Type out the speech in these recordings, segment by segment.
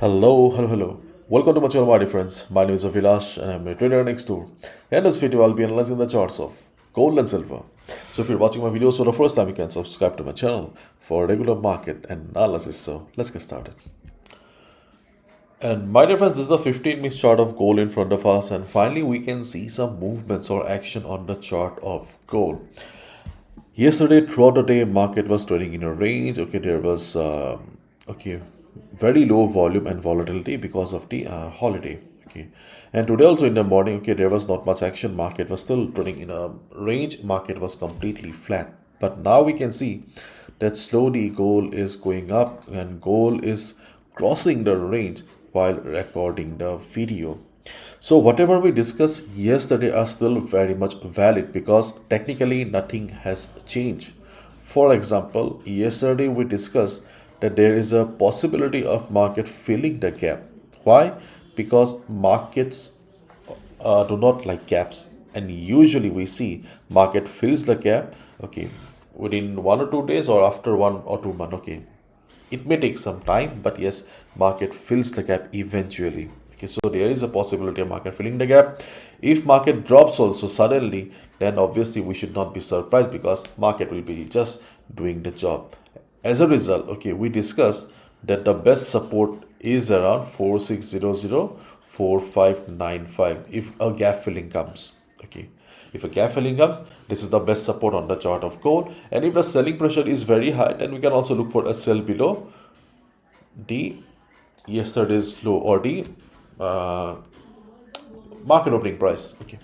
Hello. Welcome to my channel, my dear friends. My name is Avilash and I'm a trader next door. In this video, I'll be analyzing the charts of gold and silver. So if you're watching my videos for the first time, you can subscribe to my channel for regular market analysis. So let's get started. And my dear friends, this is the 15-minute chart of gold in front of us, and finally we can see some movements or action on the chart of gold. Yesterday, throughout the day, market was trading in a range. Okay, there was very low volume and volatility because of the holiday. Okay, and today also in the morning, okay, there was not much action. Market was still trading in a range. Market was completely flat. But now we can see that slowly gold is going up and gold is crossing the range while recording the video. So whatever we discussed yesterday are still very much valid because technically nothing has changed. For example, yesterday we discussed that there is a possibility of market filling the gap. Why? Because markets do not like gaps, and usually we see market fills the gap, okay, within 1 or 2 days or after 1 or 2 months. Okay, it may take some time, but yes, market fills the gap eventually. Okay, so there is a possibility of market filling the gap. If market drops also suddenly, then obviously we should not be surprised because market will be just doing the job. As a result, okay, we discussed that the best support is around 4600 4595 if a gap filling comes. Okay, if a gap filling comes, this is the best support on the chart of gold. And if the selling pressure is very high, then we can also look for a sell below the yesterday's low or the uh, market opening price. Okay,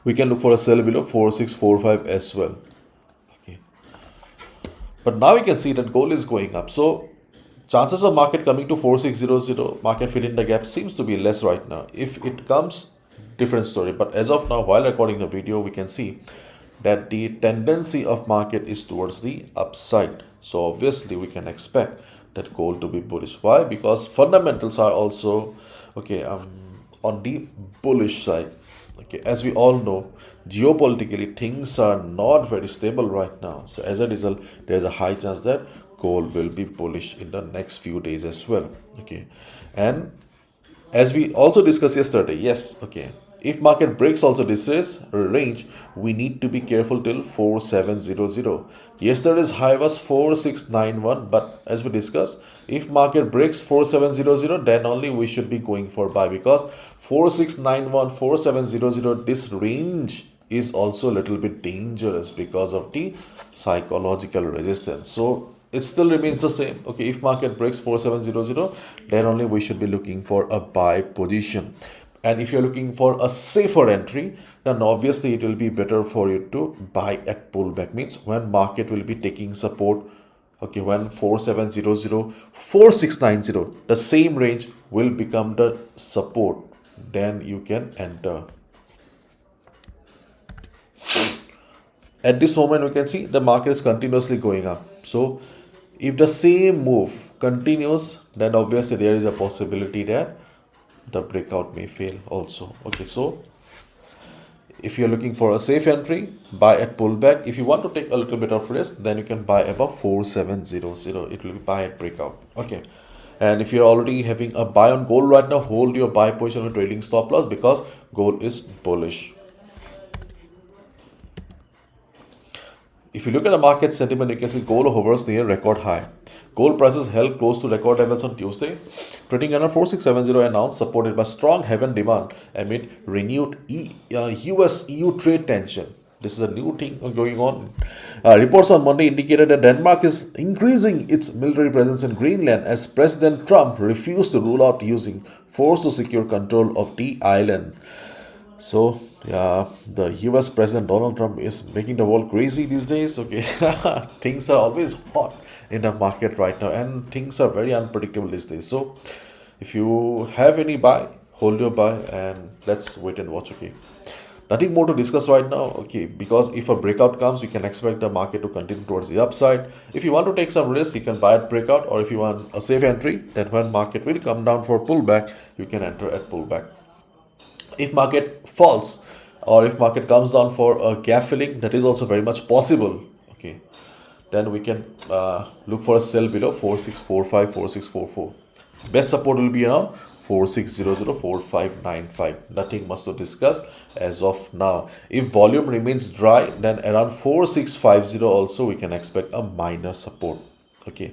we can look for a sell below 4645 as well. Okay, but now we can see that gold is going up, so chances of market coming to 4600, market filling the gap, seems to be less right now. If it comes, different story, but as of now while recording the video we can see that the tendency of market is towards the upside. So obviously we can expect that gold to be bullish. Why? Because fundamentals are also okay on the bullish side. Okay, as we all know, geopolitically things are not very stable right now. So as a result, there is a high chance that gold will be bullish in the next few days as well. Okay, and as we also discussed yesterday, yes, okay, if market breaks also this range, we need to be careful till 4700. Yesterday's high was 4691, but as we discussed, if market breaks 4700, then only we should be going for buy, because 4691 4700, this range is also a little bit dangerous because of the psychological resistance. So it still remains the same. Okay, if market breaks 4700, then only we should be looking for a buy position. And if you're looking for a safer entry, then obviously it will be better for you to buy at pullback, means when market will be taking support. Okay, when 4700 4690, the same range will become the support, then you can enter. At this moment we can see the market is continuously going up. So if the same move continues, then obviously there is a possibility that the breakout may fail also. Okay, so if you're looking for a safe entry, buy at pullback. If you want to take a little bit of risk, then you can buy above 4700. It will be buy at breakout. Okay, and if you're already having a buy on gold right now, hold your buy position with trailing stop loss because gold is bullish. If you look at the market sentiment, you can see gold hovers near record high. Gold prices held close to record levels on Tuesday, trading under 4670 announced, supported by strong heaven demand amid renewed US EU trade tension. This is a new thing going on. Reports on Monday indicated that Denmark is increasing its military presence in Greenland as President Trump refused to rule out using force to secure control of the island. So, yeah, the US President Donald Trump is making the world crazy these days. Okay, things are always hot in the market right now, and things are very unpredictable these days. So, if you have any buy, hold your buy, and let's wait and watch. Okay, nothing more to discuss right now. Okay, because if a breakout comes, you can expect the market to continue towards the upside. If you want to take some risk, you can buy at breakout, or if you want a safe entry, that when market will come down for pullback, you can enter at pullback. If market falls or if market comes down for a gap filling, that is also very much possible. Okay, then we can look for a sell below 4645, 4644. Best support will be around 4600, 4595. Nothing much to discuss as of now. If volume remains dry, then around 4650 also we can expect a minor support. Okay.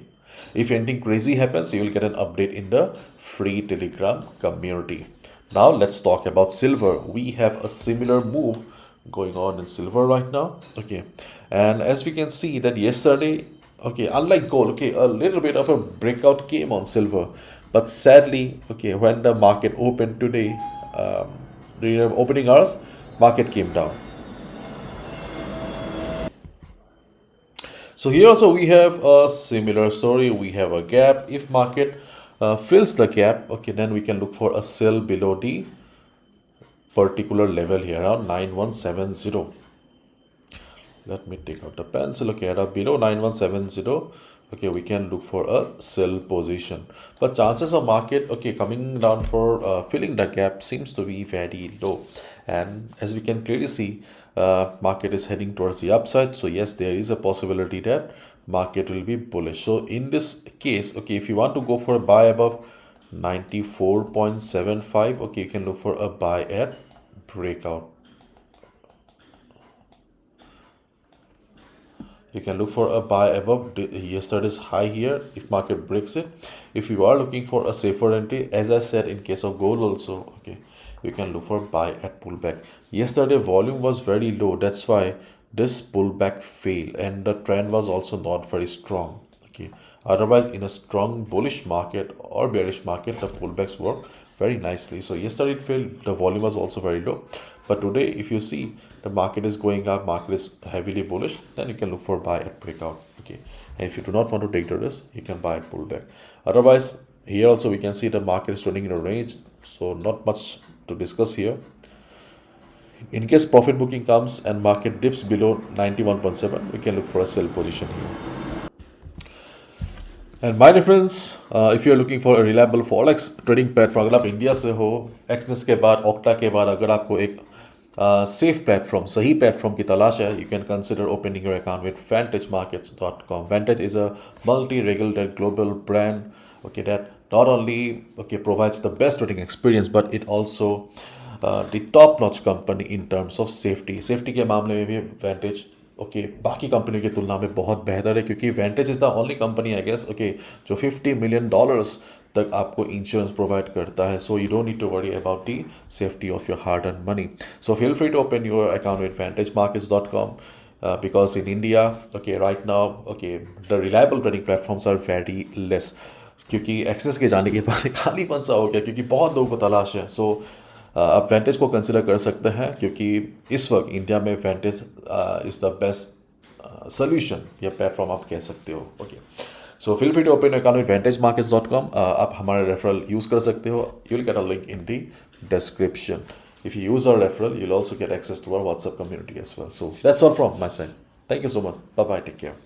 If anything crazy happens, you will get an update in the free Telegram community. Now let's talk about silver. We have a similar move going on in silver right now. Okay, and as we can see that yesterday, okay, unlike gold, okay, a little bit of a breakout came on silver, but sadly, okay, when the market opened today, the opening hours, market came down. So here also we have a similar story. We have a gap. If market fills the gap, okay, then we can look for a sell below the particular level here around 9170. Let me take out the pencil. Okay, at below 9170, okay, we can look for a sell position. But chances of market, okay, coming down for filling the gap seems to be very low. And as we can clearly see, market is heading towards the upside. So yes, there is a possibility that market will be bullish. So in this case, okay, if you want to go for a buy above 94.75, okay, you can look for a buy at breakout. You can look for a buy above yesterday's high here if market breaks it. If you are looking for a safer entry, as I said in case of gold also, okay, you can look for buy at pullback. Yesterday volume was very low, that's why this pullback failed, and the trend was also not very strong. Okay, otherwise in a strong bullish market or bearish market, the pullbacks work very nicely. So yesterday it failed, the volume was also very low, but today if you see the market is going up, market is heavily bullish, then you can look for buy at breakout. Okay, and if you do not want to take the risk, you can buy at pullback. Otherwise, here also we can see the market is trading in a range, so not much to discuss here. In case profit booking comes and market dips below 91.7, we can look for a sell position here. And my difference, if you are looking for a reliable forex trading platform, अगर आप India से हो, Exness के बाद octa के बाद अगर आपको एक सेफ प्लेटफॉर्म, सही प्लेटफॉर्म की तलाश है, you can consider opening your account with vantagemarkets.com. Vantage is a multi-regulated global brand, okay, that not only provides the best trading experience, but it also the top-notch company in terms of safety. Safety के मामले में भी Vantage बाकी कंपनियों की तुलना में बहुत बेहतर है, क्योंकि Vantage is the only company I guess जो $50 million तक आपको इंश्योरेंस प्रोवाइड करता है. So you don't need to worry about the safety of your hard earn money. So feel free to open your account with vantagemarkets.com because in India, right now, the reliable trading platforms are very less, क्योंकि access के जाने के बाद खालीपन सा हो गया, क्योंकि बहुत लोगों को तलाश है. सो आप वेंटेज को कंसिडर कर सकते हैं, क्योंकि इस वक्त इंडिया में Vantage is the best solution या प्लेटफॉर्म आप कह सकते हो. Okay, so feel free to open account with vantagemarkets.com. आप हमारा रेफरल यूज़ कर सकते हो. You will get a link in the description. If you use our referral, you'll also get access to our WhatsApp community as well. So that's all from my side. Thank you so much. Bye bye. Take care.